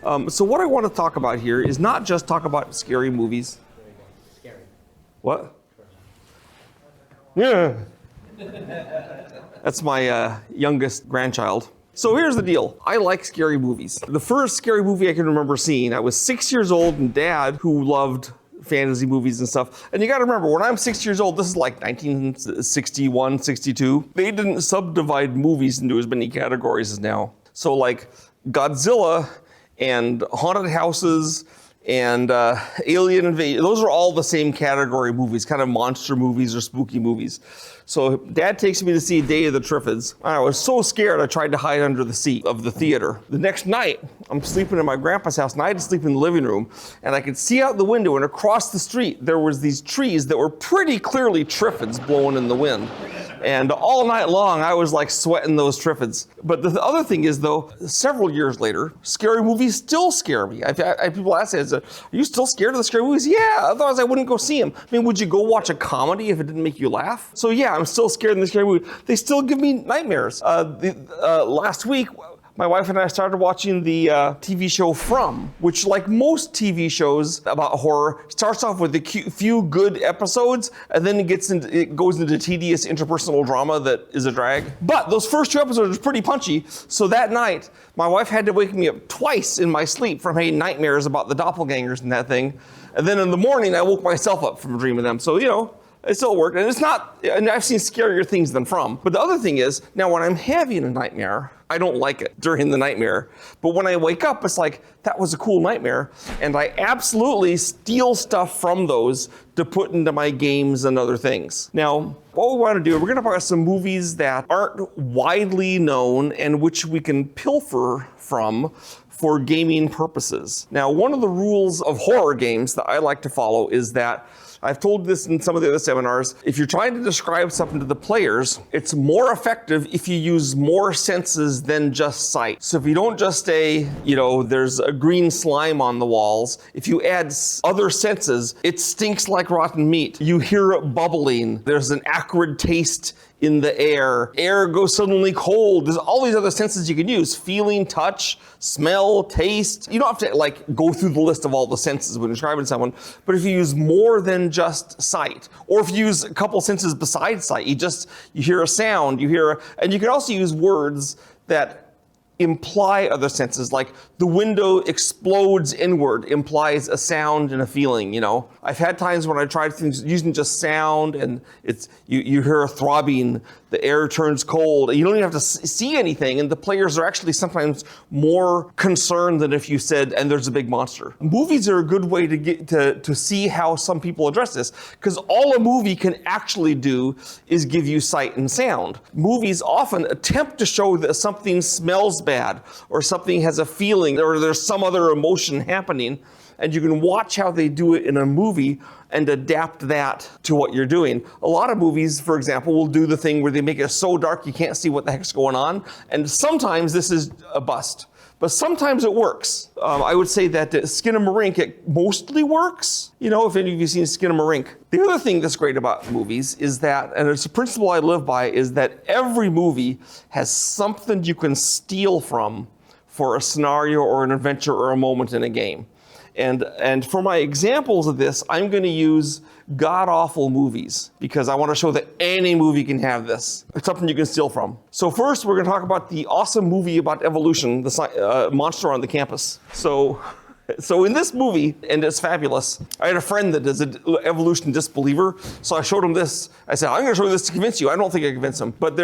So what I want to talk about here is not just talk about scary movies. Scary. What? Yeah. That's my youngest grandchild. So here's the deal. I like scary movies. The first scary movie I can remember seeing, I was 6 years old, and Dad, who loved fantasy movies and stuff. And you gotta remember, when I'm 6 years old, this is like 1961, 62. They didn't subdivide movies into as many categories as now. So like Godzilla and haunted houses and Alien Invasion, those are all the same category movies, kind of monster movies or spooky movies. So Dad takes me to see Day of the Triffids. I was so scared I tried to hide under the seat of the theater. The next night, I'm sleeping in my grandpa's house, and I had to sleep in the living room, and I could see out the window, and across the street, there was these trees that were pretty clearly Triffids blowing in the wind. And all night long, I was like sweating those Triffids. But the other thing is, though, several years later, scary movies still scare me. I've had people ask me, are you still scared of the scary movies? Yeah, otherwise I wouldn't go see them. I mean, would you go watch a comedy if it didn't make you laugh? So yeah, I'm still scared of the scary movie. They still give me nightmares. Last week, my wife and I started watching the TV show From, which, like most TV shows about horror, starts off with a few good episodes, and then it goes into tedious interpersonal drama that is a drag. But those first 2 episodes are pretty punchy, so that night, my wife had to wake me up twice in my sleep from having nightmares about the doppelgangers and that thing. And then in the morning, I woke myself up from dreaming them. So, it still worked. And it's not, and I've seen scarier things than From. But the other thing is, now when I'm having a nightmare, I don't like it during the nightmare. But when I wake up, it's like, that was a cool nightmare. And I absolutely steal stuff from those to put into my games and other things. Now, what we want to do, we're going to talk about some movies that aren't widely known and which we can pilfer from for gaming purposes. Now, one of the rules of horror games that I like to follow is that, I've told this in some of the other seminars, if you're trying to describe something to the players, it's more effective if you use more senses than just sight. So if you don't just say, there's a green slime on the walls, if you add other senses, it stinks like rotten meat. You hear it bubbling. There's an acrid taste in the air. Air goes suddenly cold. There's all these other senses you can use. Feeling, touch, smell, taste. You don't have to go through the list of all the senses when describing someone, but if you use more than just sight, or if you use a couple senses besides sight, you hear a sound, and you can also use words that imply other senses, like the window explodes inward implies a sound and a feeling, I've had times when I tried things using just sound, and you hear a throbbing, the air turns cold, you don't even have to see anything, and the players are actually sometimes more concerned than if you said, and there's a big monster. Movies are a good way to get to see how some people address this, because all a movie can actually do is give you sight and sound. Movies often attempt to show that something smells bad, or something has a feeling, or there's some other emotion happening, and you can watch how they do it in a movie and adapt that to what you're doing. A lot of movies, for example, will do the thing where they make it so dark you can't see what the heck's going on, and sometimes this is a bust. But sometimes it works. I would say that Skinamarink, it mostly works. If any of you have seen Skinamarink. The other thing that's great about movies is that, and it's a principle I live by, is that every movie has something you can steal from for a scenario or an adventure or a moment in a game. And for my examples of this, I'm going to use god-awful movies, because I want to show that any movie can have this. It's something you can steal from. So first, we're going to talk about the awesome movie about evolution, the monster on the campus. So in this movie, and it's fabulous, I had a friend that is an evolution disbeliever, so I showed him this. I said, I'm going to show you this to convince you. I don't think I convinced him, but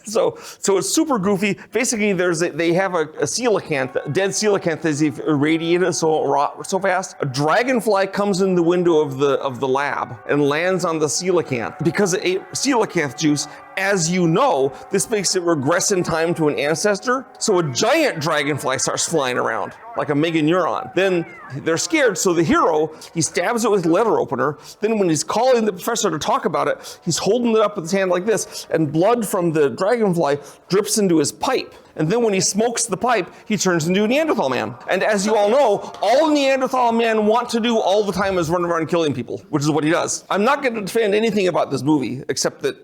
so it's super goofy. Basically, they have a coelacanth, a dead coelacanth that's irradiated so fast. A dragonfly comes in the window of the lab and lands on the coelacanth. Because it ate coelacanth juice, as you know, this makes it regress in time to an ancestor. So a giant dragonfly starts flying around, like a mega neuron. Then they're scared, so the hero, he stabs it with a letter opener. Then when he's calling the professor to talk about it, he's holding it up with his hand like this, and blood from the dragonfly drips into his pipe. And then when he smokes the pipe, he turns into a Neanderthal man. And as you all know, all Neanderthal men want to do all the time is run around killing people, which is what he does. I'm not going to defend anything about this movie, except that,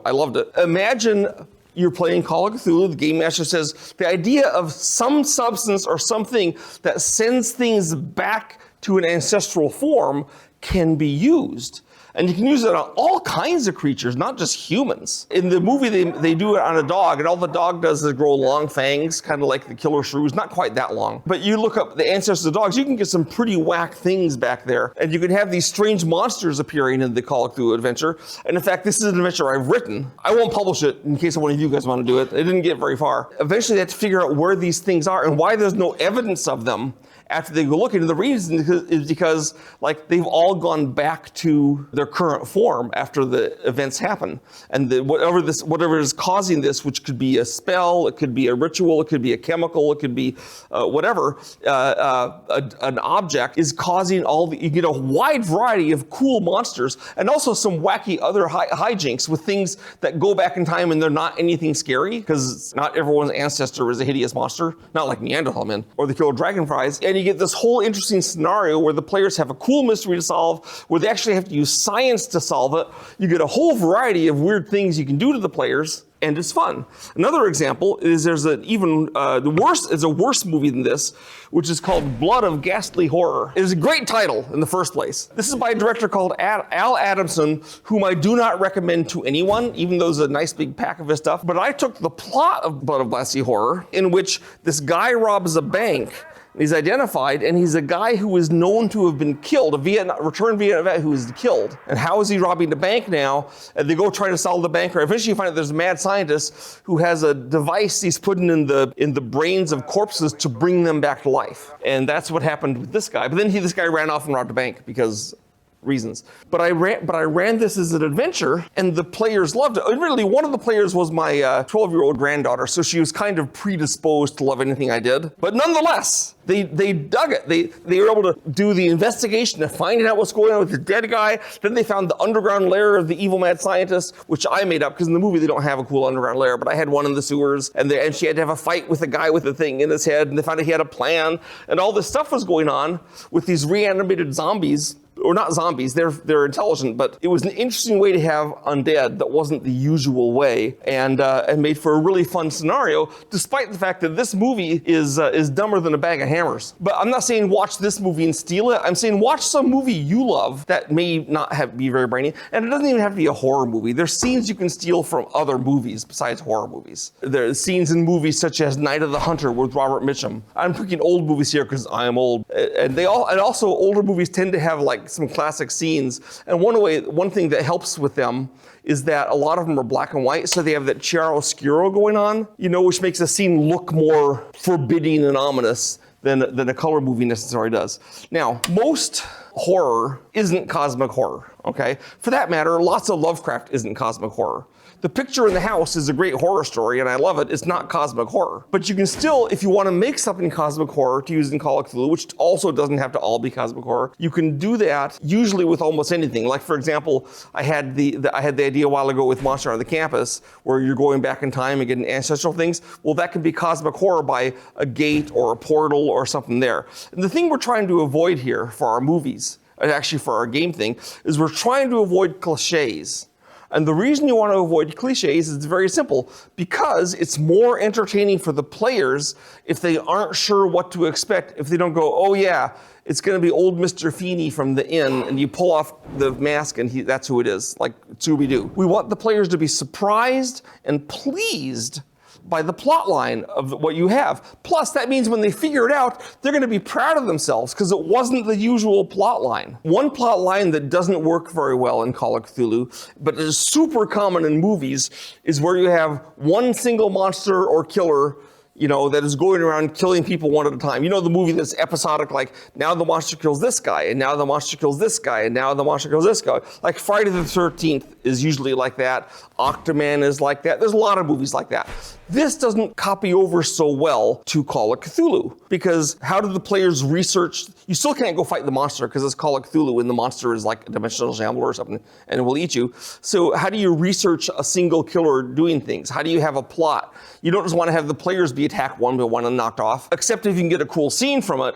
I loved it. Imagine You're playing Call of Cthulhu. The game master says the idea of some substance or something that sends things back to an ancestral form can be used. And you can use it on all kinds of creatures, not just humans. In the movie, they do it on a dog, and all the dog does is grow long fangs, kind of like the killer shrews, not quite that long. But you look up the ancestors of dogs, you can get some pretty whack things back there. And you can have these strange monsters appearing in the Call of Cthulhu adventure. And in fact, this is an adventure I've written. I won't publish it in case one of you guys want to do it. It didn't get very far. Eventually, they have to figure out where these things are and why there's no evidence of them after they go looking. And the reason is because like they've all gone back to their current form after the events happen. And whatever is causing this, which could be a spell, it could be a ritual, it could be a chemical, it could be whatever, an object is causing you get a wide variety of cool monsters and also some wacky other hijinks with things that go back in time and they're not anything scary, because not everyone's ancestor is a hideous monster, not like Neanderthal men or the killer dragonflies. And you get this whole interesting scenario where the players have a cool mystery to solve, where they actually have to use science to solve it. You get a whole variety of weird things you can do to the players, and it's fun. Another example is there's a worse movie than this, which is called Blood of Ghastly Horror. It is a great title in the first place. This is by a director called Al Adamson, whom I do not recommend to anyone, even though there's a nice big pack of his stuff. But I took the plot of Blood of Ghastly Horror, in which this guy robs a bank. He's identified, and he's a guy who is known to have been killed, a returned Vietnam vet who is killed. And how is he robbing the bank now? And they go try to solve the banker. Eventually you find out there's a mad scientist who has a device he's putting in the brains of corpses to bring them back to life. And that's what happened with this guy. But then this guy ran off and robbed a bank because reasons. But I ran this as an adventure, and the players loved it. Really, one of the players was my 12-year-old granddaughter, so she was kind of predisposed to love anything I did. But nonetheless, they dug it. They were able to do the investigation of finding out what's going on with the dead guy. Then they found the underground lair of the evil mad scientist, which I made up, because in the movie they don't have a cool underground lair, but I had one in the sewers, and she had to have a fight with a guy with a thing in his head, and they found out he had a plan, and all this stuff was going on with these reanimated zombies. Or not zombies, they're intelligent, but it was an interesting way to have undead that wasn't the usual way, and made for a really fun scenario, despite the fact that this movie is dumber than a bag of hammers. But I'm not saying watch this movie and steal it. I'm saying watch some movie you love that may not be very brainy, and it doesn't even have to be a horror movie. There's scenes you can steal from other movies besides horror movies. There's scenes in movies such as Night of the Hunter with Robert Mitchum. I'm picking old movies here because I'm old, and also older movies tend to have like some classic scenes, and one thing that helps with them is that a lot of them are black and white, so they have that chiaroscuro going on, which makes a scene look more forbidding and ominous than a color movie necessarily does. Now, most horror isn't cosmic horror, okay? For that matter, lots of Lovecraft isn't cosmic horror. The Picture in the House is a great horror story, and I love it. It's not cosmic horror. But you can still, if you want to make something cosmic horror to use in Call of Cthulhu, which also doesn't have to all be cosmic horror, you can do that usually with almost anything. Like, for example, I had the idea a while ago with Monster on the Campus, where you're going back in time and getting ancestral things. Well, that could be cosmic horror by a gate or a portal or something there. And the thing we're trying to avoid here for our movies, and actually for our game thing, is we're trying to avoid cliches. And the reason you want to avoid cliches is very simple, because it's more entertaining for the players if they aren't sure what to expect. If they don't go, oh yeah, it's going to be old Mr. Feeney from the inn, and you pull off the mask and that's who it is, like Scooby-Doo. We want the players to be surprised and pleased by the plot line of what you have. Plus, that means when they figure it out, they're going to be proud of themselves because it wasn't the usual plot line. One plot line that doesn't work very well in Call of Cthulhu, but is super common in movies, is where you have one single monster or killer that is going around killing people one at a time. The movie that's episodic, like now the monster kills this guy, and now the monster kills this guy, and now the monster kills this guy. Like Friday the 13th is usually like that. Octoman is like that. There's a lot of movies like that. This doesn't copy over so well to Call of Cthulhu, because how do the players research? You still can't go fight the monster because it's Call of Cthulhu and the monster is like a dimensional shambler or something and it will eat you. So how do you research a single killer doing things? How do you have a plot? You don't just want to have the players be attacked one by one and knocked off, except if you can get a cool scene from it,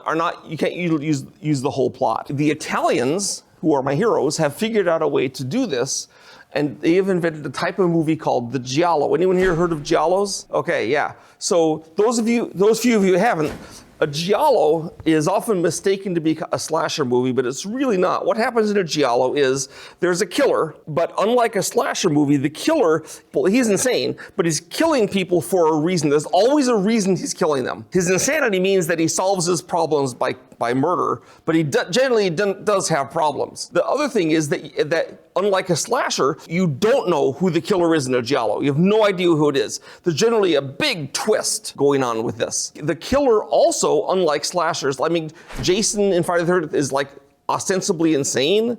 you can't use the whole plot. The Italians, who are my heroes, have figured out a way to do this. And they have invented a type of movie called the giallo. Anyone here heard of giallos? Okay, yeah. So those few of you who haven't, a giallo is often mistaken to be a slasher movie, but it's really not. What happens in a giallo is there's a killer, but unlike a slasher movie, the killer, well, he's insane, but he's killing people for a reason. There's always a reason he's killing them. His insanity means that he solves his problems by murder, but he generally does have problems. The other thing is that unlike a slasher, you don't know who the killer is in a giallo. You have no idea who it is. There's generally a big twist going on with this. The killer also, unlike slashers, I mean, Jason in Friday the 13th is like ostensibly insane,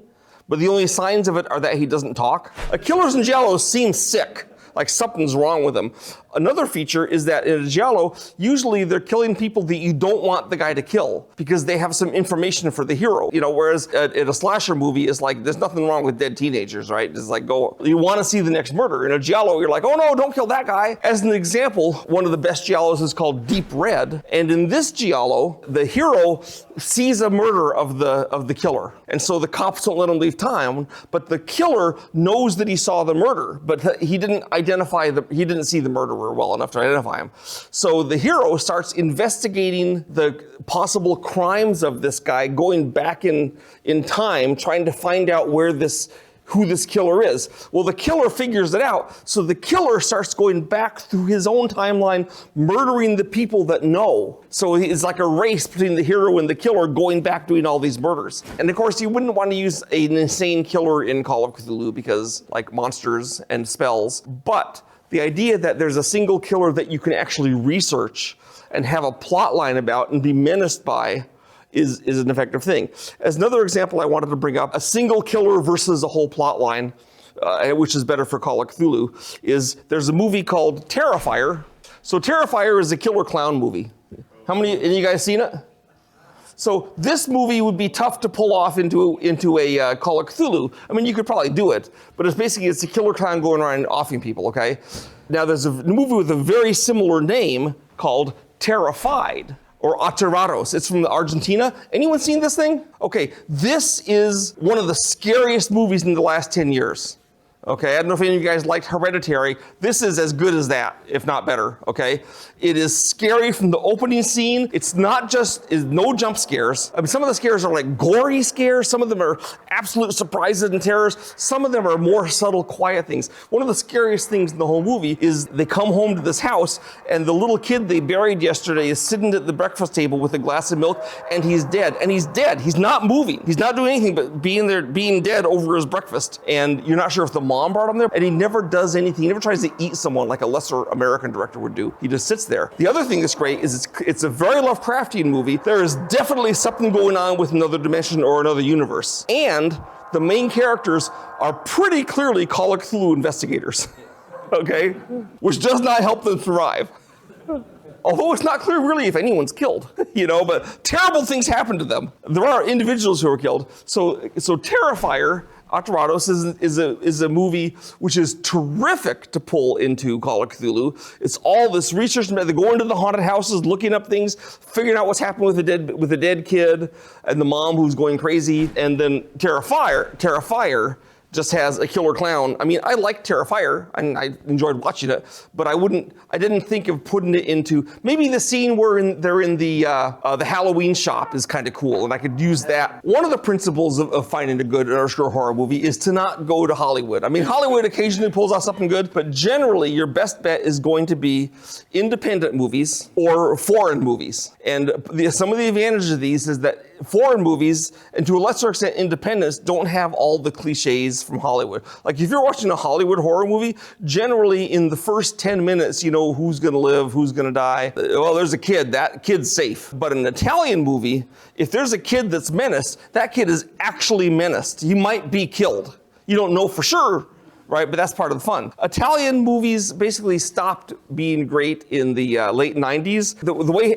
but the only signs of it are that he doesn't talk. Killers in giallos seem sick, like something's wrong with them. Another feature is that in a giallo, usually they're killing people that you don't want the guy to kill because they have some information for the hero. You know, whereas in a slasher movie, it's like, there's nothing wrong with dead teenagers, right? It's like, you want to see the next murder. In a giallo, you're like, oh no, don't kill that guy. As an example, one of the best giallos is called Deep Red. And in this giallo, the hero sees a murder of the killer. And so the cops don't let him leave town, but the killer knows that he saw the murder, but he didn't see the murderer well enough to identify him. So the hero starts investigating the possible crimes of this guy, going back in time, trying to find out who this killer is. Well, the killer figures it out, so the killer starts going back through his own timeline, murdering the people that know. So it's like a race between the hero and the killer going back doing all these murders. And of course, you wouldn't want to use an insane killer in Call of Cthulhu because, like, monsters and spells. But the idea that there's a single killer that you can actually research and have a plot line about and be menaced by is an effective thing. As another example I wanted to bring up, a single killer versus a whole plot line, which is better for Call of Cthulhu, is there's a movie called Terrifier. So Terrifier is a killer clown movie. How many of you guys seen it? So this movie would be tough to pull off into a Call of Cthulhu. I mean, you could probably do it, but it's a killer clown going around offing people, okay? Now there's a movie with a very similar name called Terrified, or Aterrados. It's from Argentina. Anyone seen this thing? Okay, this is one of the scariest movies in the last 10 years. Okay, I don't know if any of you guys liked Hereditary. This is as good as that, if not better, okay? It is scary from the opening scene. It's no jump scares. I mean, some of the scares are like gory scares. Some of them are absolute surprises and terrors. Some of them are more subtle, quiet things. One of the scariest things in the whole movie is they come home to this house and the little kid they buried yesterday is sitting at the breakfast table with a glass of milk and he's dead. And he's dead. He's not moving. He's not doing anything but being dead over his breakfast. And you're not sure if the mom brought him there, and he never does anything. He never tries to eat someone like a lesser American director would do. He just sits there. The other thing that's great is it's a very Lovecraftian movie. There is definitely something going on with another dimension or another universe. And the main characters are pretty clearly Call of Cthulhu investigators, okay? Which does not help them survive. Although it's not clear really if anyone's killed, but terrible things happen to them. There are individuals who are killed. So Terrifier, Aterrados is a movie which is terrific to pull into Call of Cthulhu. It's all this research. They go into the haunted houses, looking up things, figuring out what's happened with the dead kid and the mom who's going crazy. And then Terrifier just has a killer clown. I mean, I like Terrifier, and I enjoyed watching it, but I didn't think of putting it into, maybe the scene where they're in the Halloween shop is kind of cool, and I could use that. One of the principles of finding a good obscure horror movie is to not go to Hollywood. I mean, Hollywood occasionally pulls off something good, but generally your best bet is going to be independent movies or foreign movies. And some of the advantages of these is that foreign movies, and to a lesser extent independents, don't have all the cliches from Hollywood. Like if you're watching a Hollywood horror movie, generally in the first 10 minutes, you know who's gonna live, who's gonna die. Well, there's a kid, that kid's safe. But in an Italian movie, if there's a kid that's menaced, that kid is actually menaced. He might be killed. You don't know for sure, right? But that's part of the fun. Italian movies basically stopped being great in the late 90s. The way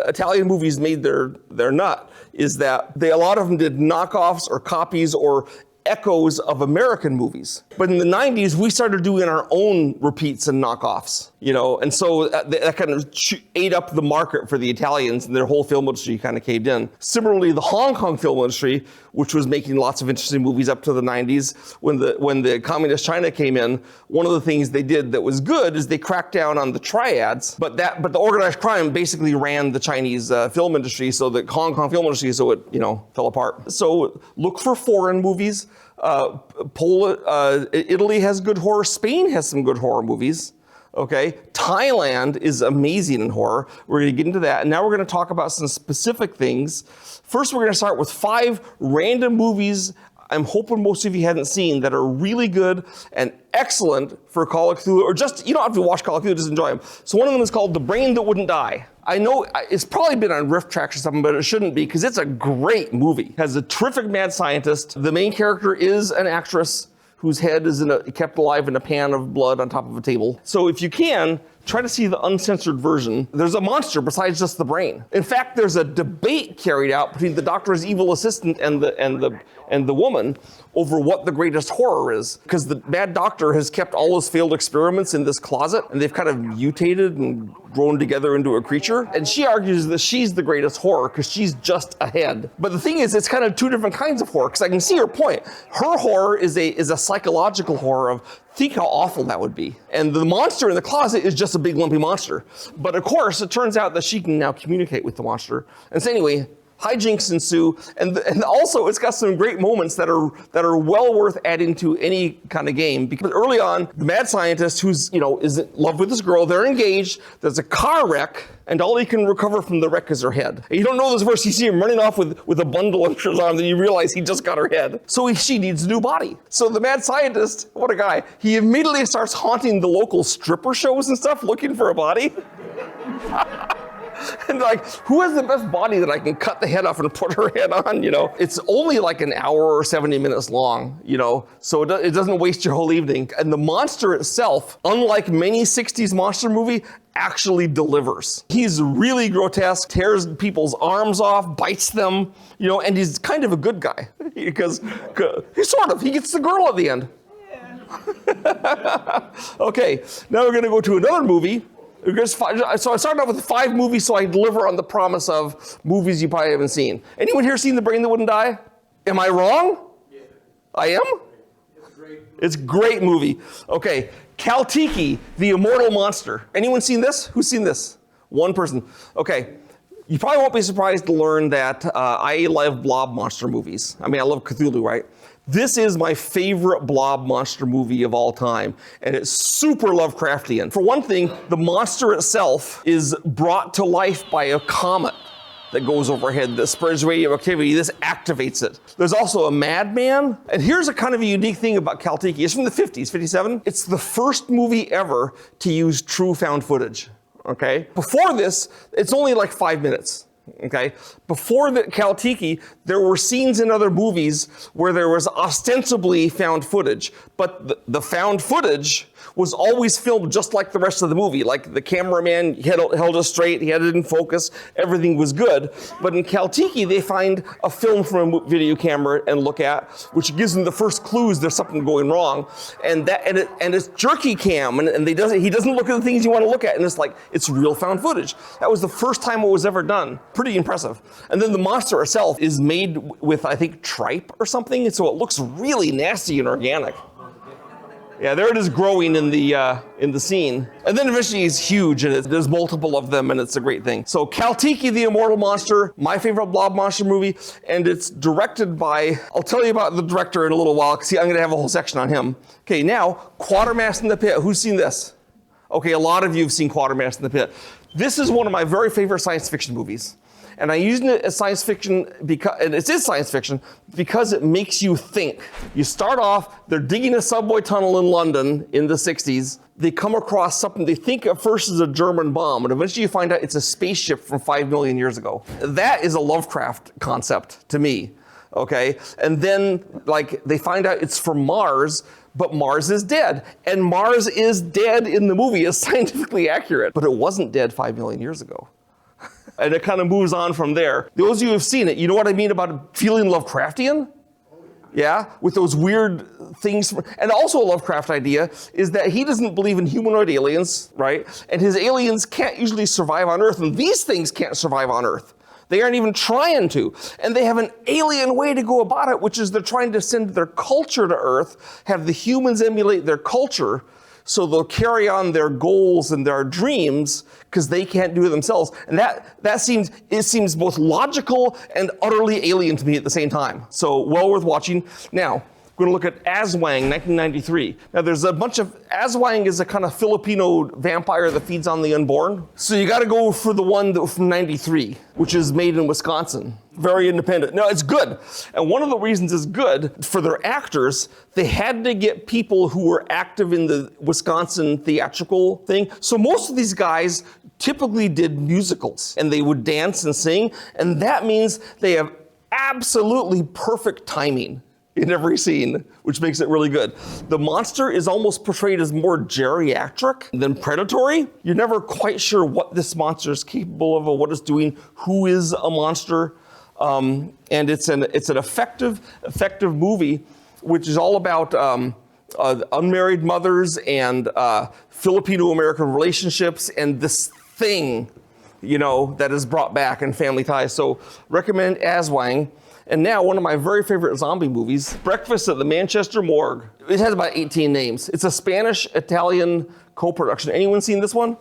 Italian movies made their nut is that a lot of them did knockoffs or copies or echoes of American movies. But in the 90s, we started doing our own repeats and knockoffs. You know, and so that kind of ate up the market for the Italians, and their whole film industry kind of caved in. Similarly, the Hong Kong film industry, which was making lots of interesting movies up to the 90s, when the communist China came in, one of the things they did that was good is they cracked down on the triads, but the organized crime basically ran the Chinese film industry, so the Hong Kong film industry, so it, you know, fell apart. So look for foreign movies. Italy has good horror. Spain has some good horror movies. Okay, Thailand is amazing in horror. We're going to get into that. And now we're going to talk about some specific things. First, we're going to start with 5 random movies I'm hoping most of you hadn't seen that are really good and excellent for Call of Cthulhu, or just, you don't have to watch Call of Cthulhu, just enjoy them. So one of them is called The Brain That Wouldn't Die. I know it's probably been on Rift Tracks or something, but it shouldn't be, because it's a great movie. It has a terrific mad scientist. The main character is an actress whose head is kept alive in a pan of blood on top of a table. So if you can, try to see the uncensored version. There's a monster besides just the brain. In fact, there's a debate carried out between the doctor's evil assistant and the woman over what the greatest horror is. Because the bad doctor has kept all his failed experiments in this closet, and they've kind of mutated and grown together into a creature. And she argues that she's the greatest horror because she's just a head. But the thing is, it's kind of 2 different kinds of horror, because I can see her point. Her horror is a psychological horror of, think how awful that would be. And the monster in the closet is just a big lumpy monster. But of course, it turns out that she can now communicate with the monster. And so anyway, hijinks ensue, and also it's got some great moments that are well worth adding to any kind of game. Because early on, the mad scientist is in love with this girl, they're engaged, there's a car wreck, and all he can recover from the wreck is her head. And you don't know this first, you see him running off with a bundle under his arm, then you realize he just got her head. So she needs a new body. So the mad scientist, what a guy, he immediately starts haunting the local stripper shows and stuff, looking for a body. And like, who has the best body that I can cut the head off and put her head on, It's only like an hour or 70 minutes long, so it doesn't waste your whole evening. And the monster itself, unlike many 60s monster movie, actually delivers. He's really grotesque, tears people's arms off, bites them, and he's kind of a good guy because he gets the girl at the end. Yeah. Okay, now we're gonna go to another movie. So I started off with 5 movies so I deliver on the promise of movies you probably haven't seen. Anyone here seen The Brain That Wouldn't Die? Am I wrong? Yeah. I am? It's great. It's a great movie. Okay, Kaltiki, the Immortal Monster. Anyone seen this? Who's seen this? One person. Okay, you probably won't be surprised to learn that I love blob monster movies. I mean, I love Cthulhu, right? This is my favorite blob monster movie of all time, and it's super Lovecraftian. For one thing, the monster itself is brought to life by a comet that goes overhead that spreads radioactivity. This activates it. There's also a madman, and here's a kind of a unique thing about Kaltiki. It's from the 50s, 57. It's the first movie ever to use true found footage, okay? Before this, it's only like 5 minutes. Okay, before the Kaltiki, there were scenes in other movies where there was ostensibly found footage, but the found footage was always filmed just like the rest of the movie. Like the cameraman held it straight, he had it in focus, everything was good. But in Kaltiki, they find a film from a video camera and look at, which gives them the first clues there's something going wrong. And it's jerky cam, and he doesn't look at the things you want to look at, and it's real found footage. That was the first time it was ever done. Pretty impressive. And then the monster itself is made with, I think, tripe or something, and so it looks really nasty and organic. Yeah, there it is growing in the scene. And then eventually he's huge, and there's multiple of them, and it's a great thing. So Kaltiki, the Immortal Monster, my favorite blob monster movie, and it's directed by, I'll tell you about the director in a little while, because I'm going to have a whole section on him. Okay, now, Quatermass in the Pit. Who's seen this? Okay, a lot of you have seen Quatermass in the Pit. This is one of my very favorite science fiction movies. And I'm using it as science fiction and it is science fiction because it makes you think. You start off, they're digging a subway tunnel in London in the 60s. They come across something they think at first is a German bomb, and eventually you find out it's a spaceship from 5 million years ago. That is a Lovecraft concept to me, okay? And then they find out it's from Mars, but Mars is dead. And Mars is dead in the movie, is scientifically accurate, but it wasn't dead 5 million years ago. And it kind of moves on from there. Those of you who have seen it, you know what I mean about feeling Lovecraftian? Yeah, with those weird things. And also a Lovecraft idea is that he doesn't believe in humanoid aliens, right? And his aliens can't usually survive on Earth, and these things can't survive on Earth. They aren't even trying to. And they have an alien way to go about it, which is they're trying to send their culture to Earth, have the humans emulate their culture, so they'll carry on their goals and their dreams because they can't do it themselves. And that seems both logical and utterly alien to me at the same time. So well worth watching. Now, we're going to look at Aswang, 1993. Now there's a bunch of, Aswang is a kind of Filipino vampire that feeds on the unborn. So you got to go for the one from 93, which is made in Wisconsin. Very independent. No, it's good. And one of the reasons it's good, for their actors, they had to get people who were active in the Wisconsin theatrical thing. So most of these guys typically did musicals, and they would dance and sing, and that means they have absolutely perfect timing in every scene, which makes it really good. The monster is almost portrayed as more geriatric than predatory. You're never quite sure what this monster is capable of or what it's doing, who is a monster. And it's an effective movie, which is all about unmarried mothers and Filipino-American relationships and this thing, that is brought back in family ties. So recommend Aswang. And now one of my very favorite zombie movies, Breakfast at the Manchester Morgue. It has about 18 names. It's a Spanish-Italian co-production. Anyone seen this one?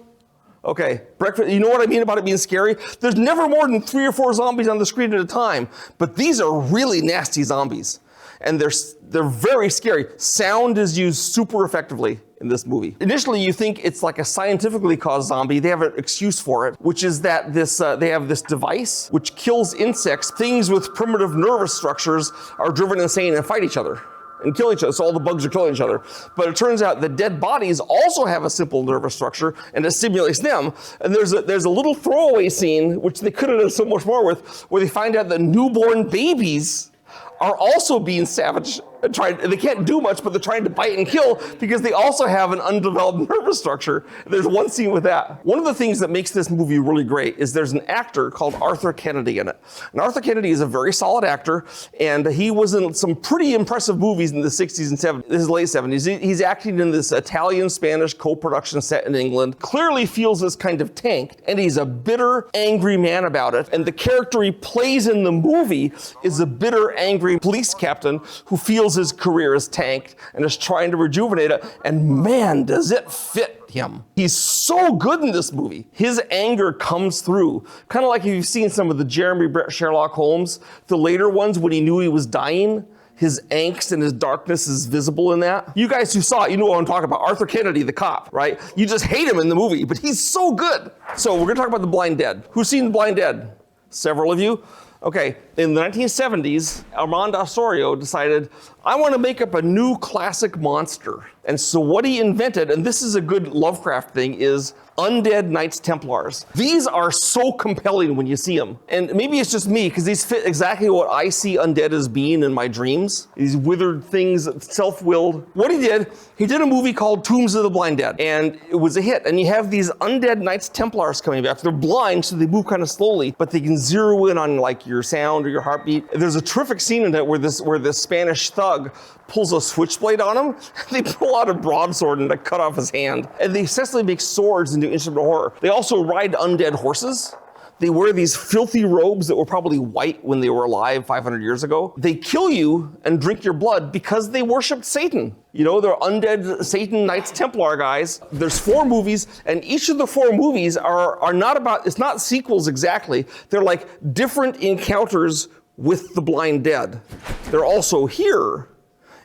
Okay, Breakfast, you know what I mean about it being scary? There's never more than 3 or 4 zombies on the screen at a time, but these are really nasty zombies. And they're very scary. Sound is used super effectively in this movie. Initially, you think it's like a scientifically caused zombie. They have an excuse for it, which is that they have this device which kills insects. Things with primitive nervous structures are driven insane and fight each other and kill each other. So all the bugs are killing each other. But it turns out the dead bodies also have a simple nervous structure, and it stimulates them. And there's a little throwaway scene, which they could have done so much more with, where they find out that newborn babies are also being savage. They can't do much, but they're trying to bite and kill because they also have an undeveloped nervous structure. There's one scene with that. One of the things that makes this movie really great is there's an actor called Arthur Kennedy in it. And Arthur Kennedy is a very solid actor, and he was in some pretty impressive movies in the 60s and 70s, his late 70s. He's acting in this Italian-Spanish co-production set in England. Clearly feels this kind of tanked, and he's a bitter, angry man about it. And the character he plays in the movie is a bitter, angry police captain who feels his career is tanked and is trying to rejuvenate it, and man, does it fit him. He's so good in this movie. His anger comes through. Kind of like if you've seen some of the Jeremy Brett Sherlock Holmes, the later ones when he knew he was dying, his angst and his darkness is visible in that. You guys who saw it, you know what I'm talking about. Arthur Kennedy, the cop, right? You just hate him in the movie, but he's so good. So we're gonna talk about The Blind Dead. Who's seen The Blind Dead? Several of you. Okay, in the 1970s, Armando Osorio decided, I want to make up a new classic monster. And so what he invented, and this is a good Lovecraft thing, is undead Knights Templars. These are so compelling when you see them. And maybe it's just me, because these fit exactly what I see undead as being in my dreams. These withered things, self-willed. What he did a movie called Tombs of the Blind Dead, and it was a hit. And you have these undead Knights Templars coming back. They're blind, so they move kind of slowly, but they can zero in on like your sound or your heartbeat. There's a terrific scene in it where this Spanish thug pulls a switchblade on him. They pull out a broadsword and they cut off his hand. And they essentially make swords into instrument of horror. They also ride undead horses. They wear these filthy robes that were probably white when they were alive 500 years ago. They kill you and drink your blood because they worshiped Satan. They're undead Satan Knights Templar guys. There's 4 movies, and each of the 4 movies are not about, it's not sequels exactly. They're like different encounters with the blind dead. They're also here,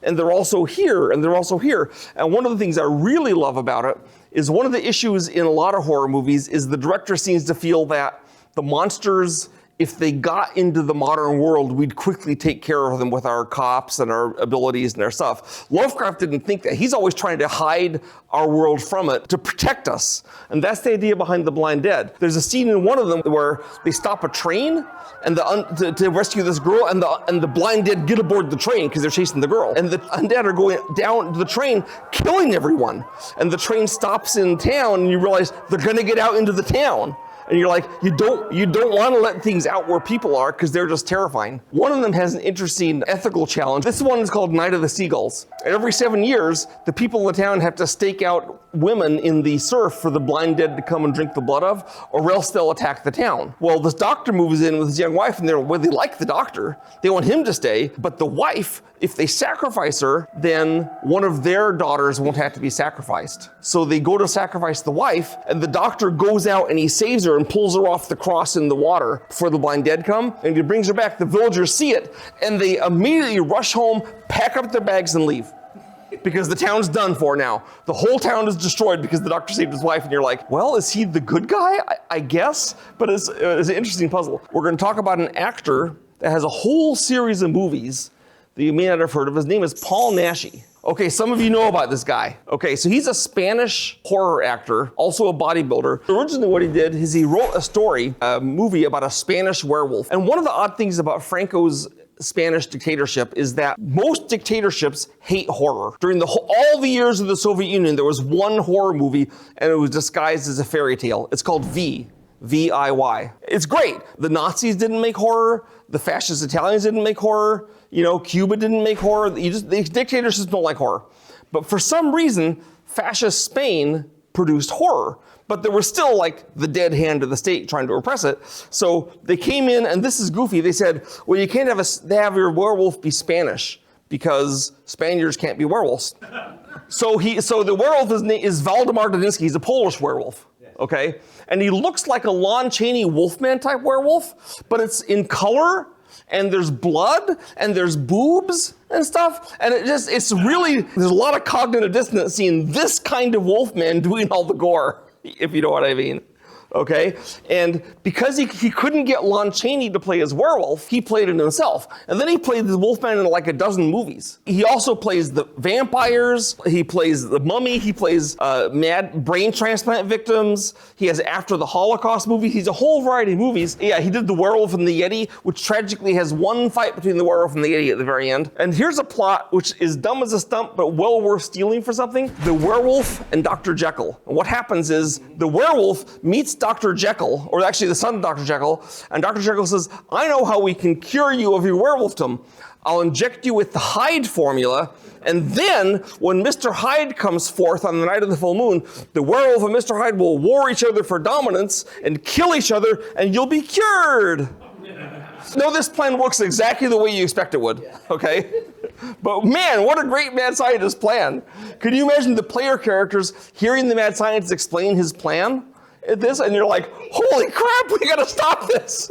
and they're also here, and they're also here. And one of the things I really love about it is one of the issues in a lot of horror movies is the director seems to feel that the monsters, if they got into the modern world, we'd quickly take care of them with our cops and our abilities and our stuff. Lovecraft didn't think that. He's always trying to hide our world from it to protect us. And that's the idea behind The Blind Dead. There's a scene in one of them where they stop a train and to rescue this girl, and the blind dead get aboard the train because they're chasing the girl. And the undead are going down the train, killing everyone. And the train stops in town, and you realize they're gonna get out into the town. And you're like, you don't want to let things out where people are because they're just terrifying. One of them has an interesting ethical challenge. This one is called Night of the Seagulls. And every 7 years, the people in the town have to stake out women in the surf for the blind dead to come and drink the blood of, or else they'll attack the town. Well, this doctor moves in with his young wife, and they like the doctor. They want him to stay, but the wife, if they sacrifice her, then one of their daughters won't have to be sacrificed. So they go to sacrifice the wife, and the doctor goes out and he saves her and pulls her off the cross in the water before the blind dead come, and he brings her back. The villagers see it, and they immediately rush home, pack up their bags, and leave. Because the town's done for now. The whole town is destroyed because the doctor saved his wife, and you're like, well, is he the good guy? I guess, but it's an interesting puzzle. We're going to talk about an actor that has a whole series of movies that you may not have heard of. His name is Paul Naschy. Okay, some of you know about this guy. Okay, so he's a Spanish horror actor, also a bodybuilder. Originally what he did is he wrote a movie about a Spanish werewolf. And one of the odd things about Franco's Spanish dictatorship is that most dictatorships hate horror. During all the years of the Soviet Union, there was one horror movie, and it was disguised as a fairy tale. It's called V-I-Y. It's great. The Nazis didn't make horror. The fascist Italians didn't make horror. Cuba didn't make horror. The dictators just don't like horror. But for some reason, fascist Spain produced horror. But there was still like the dead hand of the state trying to oppress it. So they came in, and this is goofy. They said, well, you can't have your werewolf be Spanish because Spaniards can't be werewolves. So the werewolf is Waldemar Daniński. He's a Polish werewolf. Okay? And he looks like a Lon Chaney Wolfman type werewolf, but it's in color, and there's blood, and there's boobs and stuff. And there's a lot of cognitive dissonance seeing this kind of Wolfman doing all the gore, if you know what I mean. Okay? And because he couldn't get Lon Chaney to play his werewolf, he played it himself. And then he played the Wolfman in like a dozen movies. He also plays the vampires, he plays the mummy, he plays mad brain transplant victims, he has After the Holocaust movies, he's a whole variety of movies. Yeah, he did The Werewolf and the Yeti, which tragically has one fight between the werewolf and the Yeti at the very end. And here's a plot which is dumb as a stump, but well worth stealing for something. The werewolf and Dr. Jekyll. And what happens is the werewolf meets Dr. Jekyll, or actually the son of Dr. Jekyll, and Dr. Jekyll says, I know how we can cure you of your werewolfdom. I'll inject you with the Hyde formula, and then when Mr. Hyde comes forth on the night of the full moon, the werewolf and Mr. Hyde will war each other for dominance and kill each other, and you'll be cured. No, this plan works exactly the way you expect it would, okay? But man, what a great mad scientist plan. Could you imagine the player characters hearing the mad scientist explain his plan? And you're like, holy crap, we gotta stop this,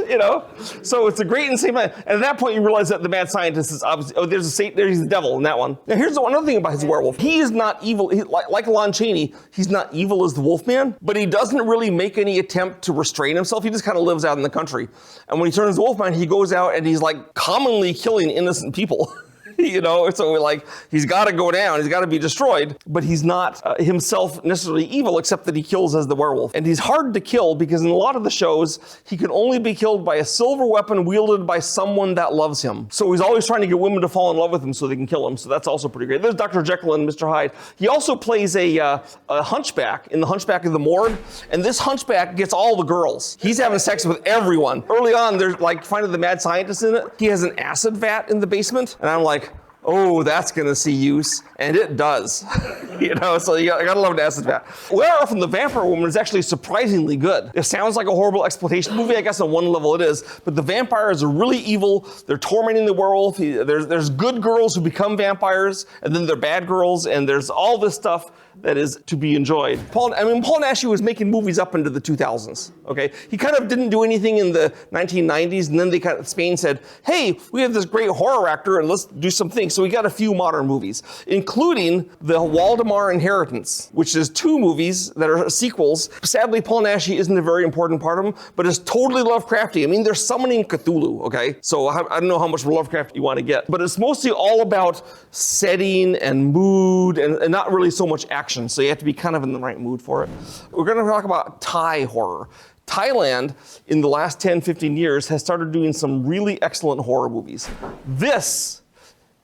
So it's a great insane plan. And at that point you realize that the mad scientist is obviously, there's the devil in that one. Now here's another thing about his werewolf. He is not evil, like Lon Chaney, he's not evil as the Wolfman, but he doesn't really make any attempt to restrain himself. He just kind of lives out in the country. And when he turns Wolfman, he goes out and he's like commonly killing innocent people. So he's got to go down, he's got to be destroyed, but he's not himself necessarily evil, except that he kills as the werewolf. And he's hard to kill because in a lot of the shows, he can only be killed by a silver weapon wielded by someone that loves him. So he's always trying to get women to fall in love with him so they can kill him. So that's also pretty great. There's Dr. Jekyll and Mr. Hyde. He also plays a hunchback in The Hunchback of the Morgue, and this hunchback gets all the girls. He's having sex with everyone. Early on, they're like finding the mad scientist in it. He has an acid vat in the basement, and I'm like, oh, that's gonna see use, and it does. So I gotta love an acid vat. Werewolf and the Vampire Woman is actually surprisingly good. It sounds like a horrible exploitation movie, I guess on one level it is, but the vampires are really evil. They're tormenting the werewolf. There's good girls who become vampires, and then they're bad girls, and there's all this stuff that is to be enjoyed. Paul Naschy was making movies up into the 2000s, okay? He kind of didn't do anything in the 1990s, and then Spain said, hey, we have this great horror actor, and let's do some things. So we got a few modern movies, including the Waldemar Inheritance, which is 2 movies that are sequels. Sadly, Paul Naschy isn't a very important part of them, but it's totally Lovecrafty. I mean, they're summoning Cthulhu, okay? So I don't know how much Lovecraft you want to get, but it's mostly all about setting and mood and not really so much action. So you have to be kind of in the right mood for it. We're going to talk about Thai horror. Thailand, in the last 10, 15 years, has started doing some really excellent horror movies.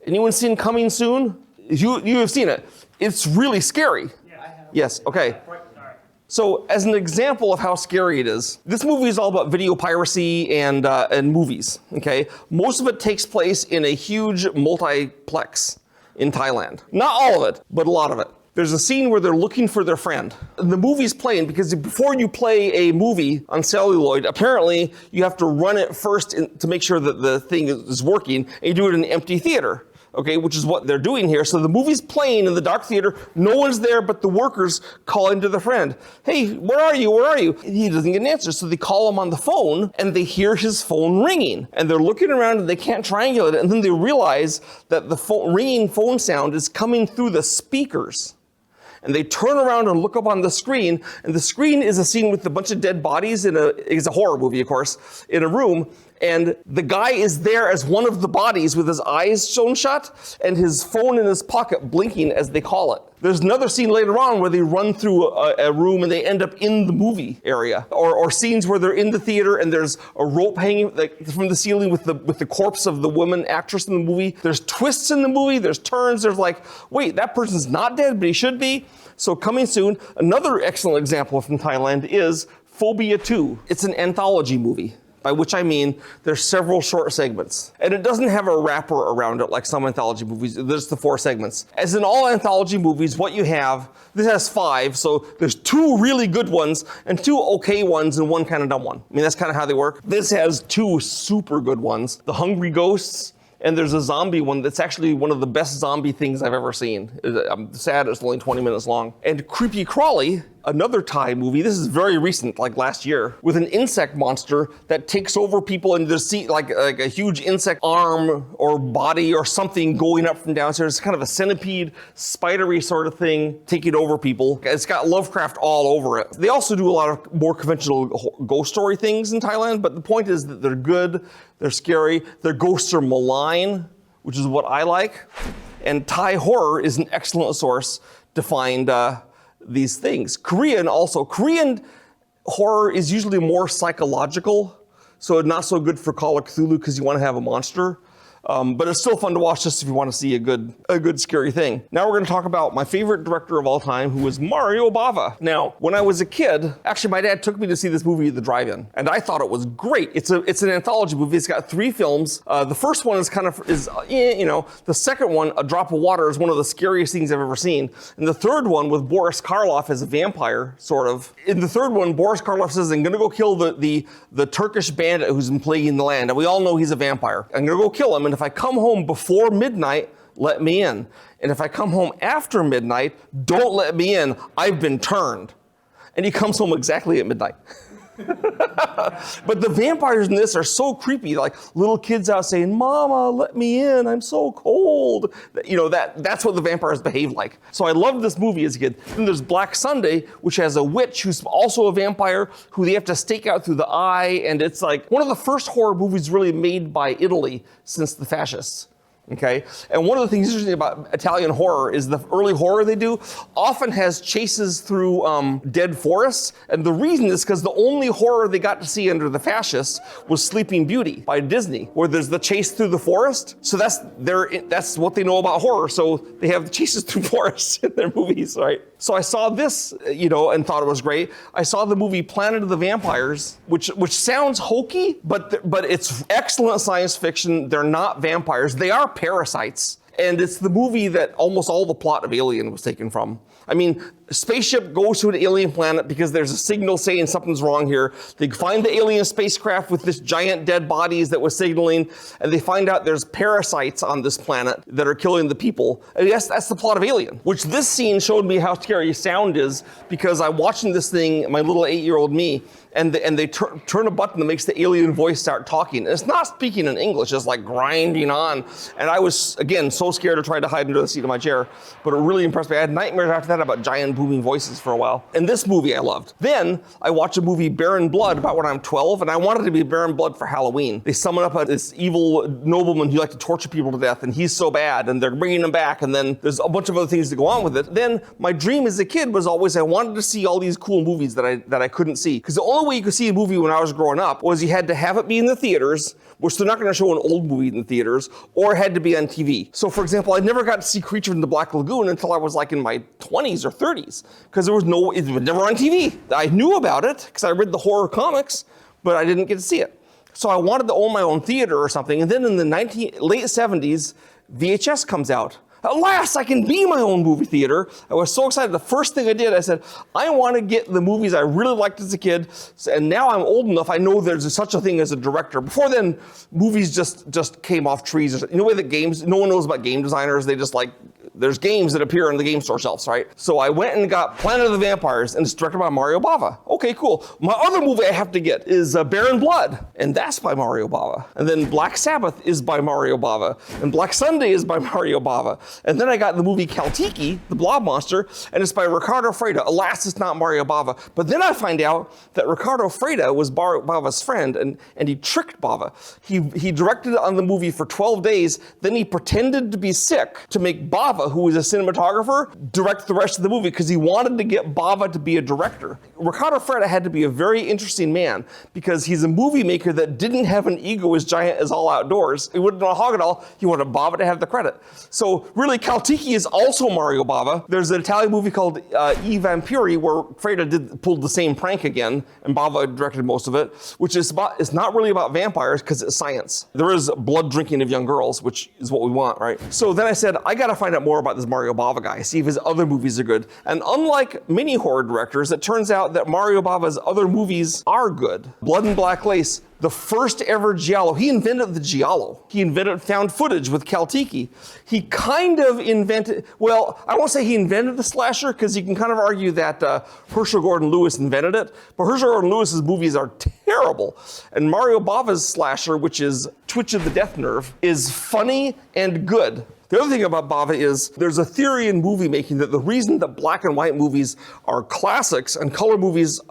Anyone seen Coming Soon? You have seen it. It's really scary. Yeah, I have. Yes, okay. So as an example of how scary it is, this movie is all about video piracy and movies, okay? Most of it takes place in a huge multiplex in Thailand. Not all of it, but a lot of it. There's a scene where they're looking for their friend. The movie's playing because before you play a movie on celluloid, apparently you have to run it first to make sure that the thing is working, and you do it in an empty theater. Okay, which is what they're doing here. So the movie's playing in the dark theater. No one's there but the workers calling to the friend. Hey, where are you? Where are you? He doesn't get an answer. So they call him on the phone and they hear his phone ringing. And they're looking around and they can't triangulate it. And then they realize that the ringing phone sound is coming through the speakers. And they turn around and look up on the screen, and the screen is a scene with a bunch of dead bodies it's a horror movie, of course, in a room. And the guy is there as one of the bodies with his eyes shown shut and his phone in his pocket blinking as they call it. There's another scene later on where they run through a room and they end up in the movie area. Or scenes where they're in the theater and there's a rope hanging from the ceiling with the corpse of the woman actress in the movie. There's twists in the movie, there's turns, there's like, wait, that person's not dead, but he should be. So coming soon, another excellent example from Thailand is Phobia 2. It's an anthology movie, by which I mean there's several short segments. And it doesn't have a wrapper around it like some anthology movies. There's the 4 segments. As in all anthology movies, what you have, this has 5, so there's 2 really good ones and 2 okay ones and 1 kind of dumb one. I mean, that's kind of how they work. This has 2 super good ones. The Hungry Ghosts, and there's a zombie one that's actually one of the best zombie things I've ever seen. I'm sad it's only 20 minutes long. And Creepy Crawly, another Thai movie, this is very recent, like last year, with an insect monster that takes over people and there's like a huge insect arm or body or something going up from downstairs. It's kind of a centipede, spidery sort of thing taking over people. It's got Lovecraft all over it. They also do a lot of more conventional ghost story things in Thailand, but the point is that they're good, they're scary, their ghosts are malign, which is what I like. And Thai horror is an excellent source to find these things. Korean horror is usually more psychological, so not so good for Call of Cthulhu because you want to have a monster. But it's still fun to watch just if you want to see a good scary thing. Now we're going to talk about my favorite director of all time, who was Mario Bava. Now, when I was a kid, actually my dad took me to see this movie at the drive-in, and I thought it was great. It's an anthology movie. It's got 3 films. The first one is the second one, A Drop of Water, is one of the scariest things I've ever seen. And the third one with Boris Karloff as a vampire, sort of. In the third one, Boris Karloff says, I'm going to go kill the Turkish bandit who's been plaguing the land. And we all know he's a vampire. I'm going to go kill him. And if I come home before midnight, let me in. And if I come home after midnight, don't let me in. I've been turned. And he comes home exactly at midnight. But the vampires in this are so creepy, like little kids out saying, Mama, let me in, I'm so cold. That's what the vampires behave like. So I loved this movie as a kid. Then there's Black Sunday, which has a witch who's also a vampire who they have to stake out through the eye. And it's like one of the first horror movies really made by Italy since the fascists. Okay, and one of the things interesting about Italian horror is the early horror they do often has chases through dead forests, and the reason is because the only horror they got to see under the fascists was Sleeping Beauty by Disney, where there's the chase through the forest. So that's what they know about horror. So they have the chases through forests in their movies, right? So I saw this, and thought it was great. I saw the movie Planet of the Vampires, which sounds hokey, but it's excellent science fiction. They're not vampires. They are parasites. And it's the movie that almost all the plot of Alien was taken from. I mean, a spaceship goes to an alien planet because there's a signal saying something's wrong here. They find the alien spacecraft with this giant dead bodies that was signaling, and they find out there's parasites on this planet that are killing the people. And yes, that's the plot of Alien, which this scene showed me how scary sound is because I'm watching this thing, my little 8-year-old me, and they turn a button that makes the alien voice start talking. And it's not speaking in English, it's like grinding on. And I was, again, so scared to try to hide under the seat of my chair, but it really impressed me. I had nightmares after that about giant booming voices for a while. And this movie I loved. Then I watched a movie, Baron Blood, about when I'm 12, and I wanted to be Baron Blood for Halloween. They summon up this evil nobleman who liked to torture people to death, and he's so bad, and they're bringing him back, and then there's a bunch of other things to go on with it. Then my dream as a kid was always I wanted to see all these cool movies that I couldn't see. Because the only way you could see a movie when I was growing up was you had to have it be in the theaters, which they're not going to show an old movie in the theaters, or it had to be on TV. So for example, I never got to see Creature from the Black Lagoon until I was like in my 20s or 30s. 30s because it was never on TV. I knew about it because I read the horror comics, but I didn't get to see it. So I wanted to own my own theater or something. And then in the late 70s, VHS comes out. At last, I can be my own movie theater. I was so excited. The first thing I did, I said, I want to get the movies I really liked as a kid. And now I'm old enough, I know there's such a thing as a director. Before then, movies just came off trees. You know that games, no one knows about game designers. They just like, there's games that appear on the game store shelves, right? So I went and got Planet of the Vampires, and it's directed by Mario Bava. Okay, cool. My other movie I have to get is Baron Blood, and that's by Mario Bava. And then Black Sabbath is by Mario Bava, and Black Sunday is by Mario Bava. And then I got the movie Kaltiki, the Blob Monster, and it's by Ricardo Freda. Alas, it's not Mario Bava. But then I find out that Ricardo Freda was Bava's friend, and he tricked Bava. He directed on the movie for 12 days, then he pretended to be sick to make Bava, who was a cinematographer, direct the rest of the movie because he wanted to get Bava to be a director. Ricardo Freda had to be a very interesting man because he's a movie maker that didn't have an ego as giant as All Outdoors. He wouldn't want to hog it all. He wanted Bava to have the credit. So really, Kaltiki is also Mario Bava. There's an Italian movie called I Vampiri where Freda pulled the same prank again, and Bava directed most of it, which is it's not really about vampires because it's science. There is blood drinking of young girls, which is what we want, right? So then I said, I got to find out more about this Mario Bava guy, see if his other movies are good. And unlike many horror directors, it turns out that Mario Bava's other movies are good. Blood and Black Lace, the first ever giallo. He invented the giallo. He invented found footage with Kaltiki. He kind of invented, well, I won't say he invented the slasher because you can kind of argue that Herschel Gordon Lewis invented it, but Herschel Gordon Lewis's movies are terrible. And Mario Bava's slasher, which is Twitch of the Death Nerve, is funny and good. The other thing about Bava is there's a theory in movie making that the reason that black and white movies are classics and color movies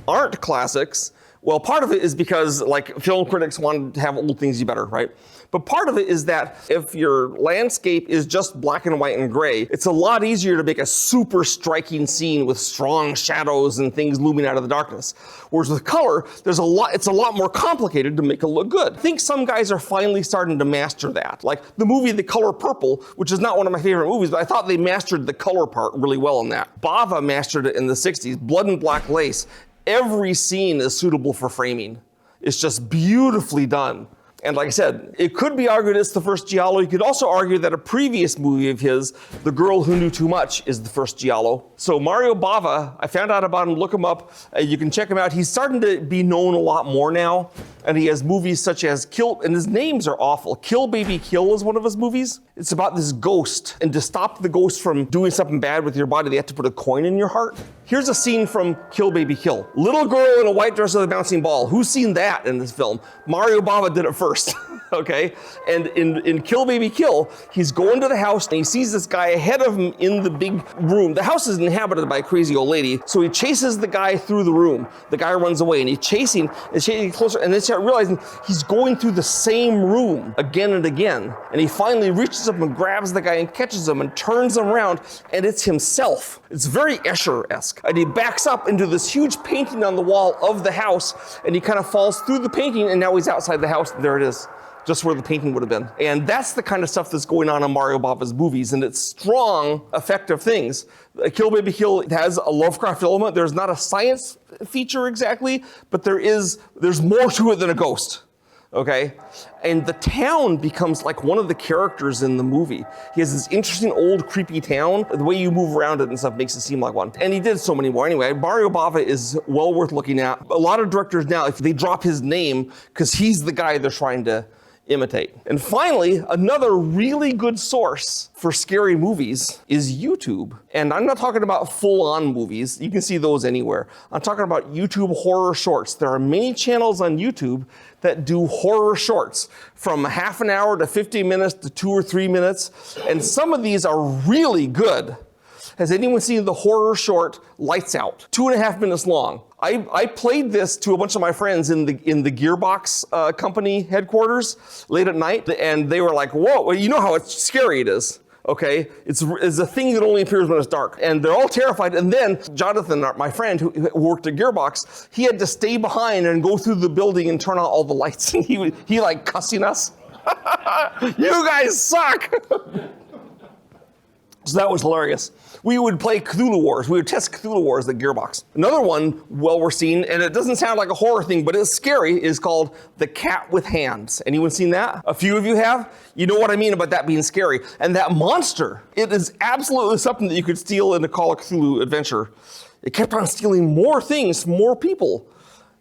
aren't classics, well, part of it is because like film critics want to have old things be better, right? But part of it is that if your landscape is just black and white and gray, it's a lot easier to make a super striking scene with strong shadows and things looming out of the darkness. Whereas with color, it's a lot more complicated to make it look good. I think some guys are finally starting to master that. Like the movie The Color Purple, which is not one of my favorite movies, but I thought they mastered the color part really well in that. Bava mastered it in the 60s, Blood and Black Lace. Every scene is suitable for framing. It's just beautifully done. And like I said, it could be argued it's the first giallo. You could also argue that a previous movie of his, The Girl Who Knew Too Much, is the first giallo. So Mario Bava, I found out about him, look him up. You can check him out. He's starting to be known a lot more now. And he has movies such as Kill, and his names are awful. Kill Baby Kill is one of his movies. It's about this ghost, and to stop the ghost from doing something bad with your body, they have to put a coin in your heart. Here's a scene from Kill Baby Kill. Little girl in a white dress with a bouncing ball. Who's seen that in this film? Mario Bava did it first. Okay, and in Kill Baby Kill, he's going to the house and he sees this guy ahead of him in the big room. The house is inhabited by a crazy old lady, so he chases the guy through the room. The guy runs away and he's chasing closer, and then start realizing he's going through the same room again and again. And he finally reaches up and grabs the guy and catches him and turns him around, and it's himself. It's very Escher-esque. And he backs up into this huge painting on the wall of the house, and he kind of falls through the painting, and now he's outside the house. There it is. Just where the painting would have been. And that's the kind of stuff that's going on in Mario Bava's movies, and it's strong, effective things. Kill Baby Kill has a Lovecraft element. There's not a science feature exactly, but there's more to it than a ghost, okay? And the town becomes like one of the characters in the movie. He has this interesting old creepy town. The way you move around it and stuff makes it seem like one. And he did so many more. Anyway, Mario Bava is well worth looking at. A lot of directors now, if they drop his name, because he's the guy they're trying to imitate. And finally, another really good source for scary movies is YouTube. And I'm not talking about full-on movies. You can see those anywhere. I'm talking about YouTube horror shorts. There are many channels on YouTube that do horror shorts from half an hour to 50 minutes to 2 or 3 minutes. And some of these are really good. Has anyone seen the horror short Lights Out? 2.5 minutes long. I played this to a bunch of my friends in the Gearbox company headquarters late at night, and they were like, whoa, well, you know how scary it is. Okay, it's a thing that only appears when it's dark. And they're all terrified. And then Jonathan, my friend who worked at Gearbox, he had to stay behind and go through the building and turn on all the lights. And he like cussing us. You guys suck. So that was hilarious. We would play Cthulhu Wars. We would test Cthulhu Wars at Gearbox. Another one, well, we're seeing, and it doesn't sound like a horror thing, but it's scary, is called The Cat with Hands. Anyone seen that? A few of you have? You know what I mean about that being scary. And that monster, it is absolutely something that you could steal in a Call of Cthulhu adventure. It kept on stealing more things from more people,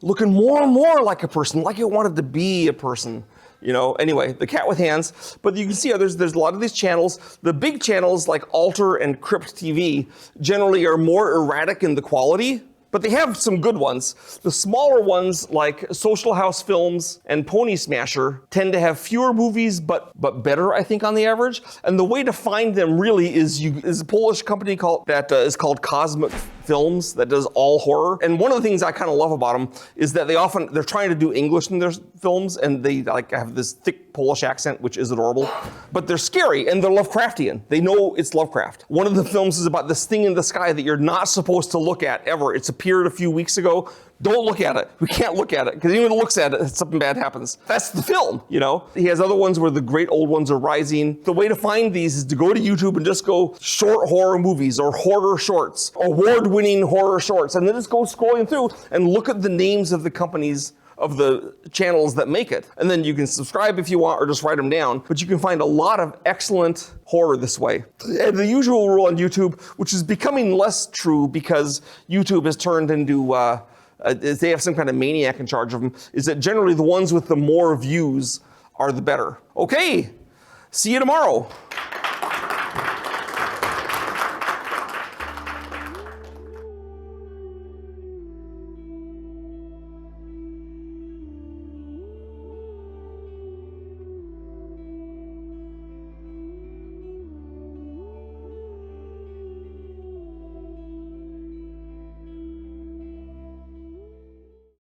looking more and more like a person, like it wanted to be a person. You know, anyway, The Cat with Hands. But you can see there's a lot of these channels. The big channels like Alter and Crypt TV generally are more erratic in the quality, but they have some good ones. The smaller ones like Social House Films and Pony Smasher tend to have fewer movies, but better, I think, on the average. And the way to find them really is a Polish company is called Cosmic Films that does all horror. And one of the things I kind of love about them is that they're trying to do English in their films, and they like have this thick Polish accent, which is adorable. But they're scary and they're Lovecraftian. They know it's Lovecraft. One of the films is about this thing in the sky that you're not supposed to look at ever. It's appeared a few weeks ago. Don't look at it. We can't look at it, because anyone who looks at it, something bad happens. That's the film, you know? He has other ones where the great old ones are rising. The way to find these is to go to YouTube and just go short horror movies or horror shorts, award-winning horror shorts, and then just go scrolling through and look at the names of the companies of the channels that make it. And then you can subscribe if you want or just write them down, but you can find a lot of excellent horror this way. And the usual rule on YouTube, which is becoming less true because YouTube has turned into they have some kind of maniac in charge of them, is that generally the ones with the more views are the better. Okay, see you tomorrow.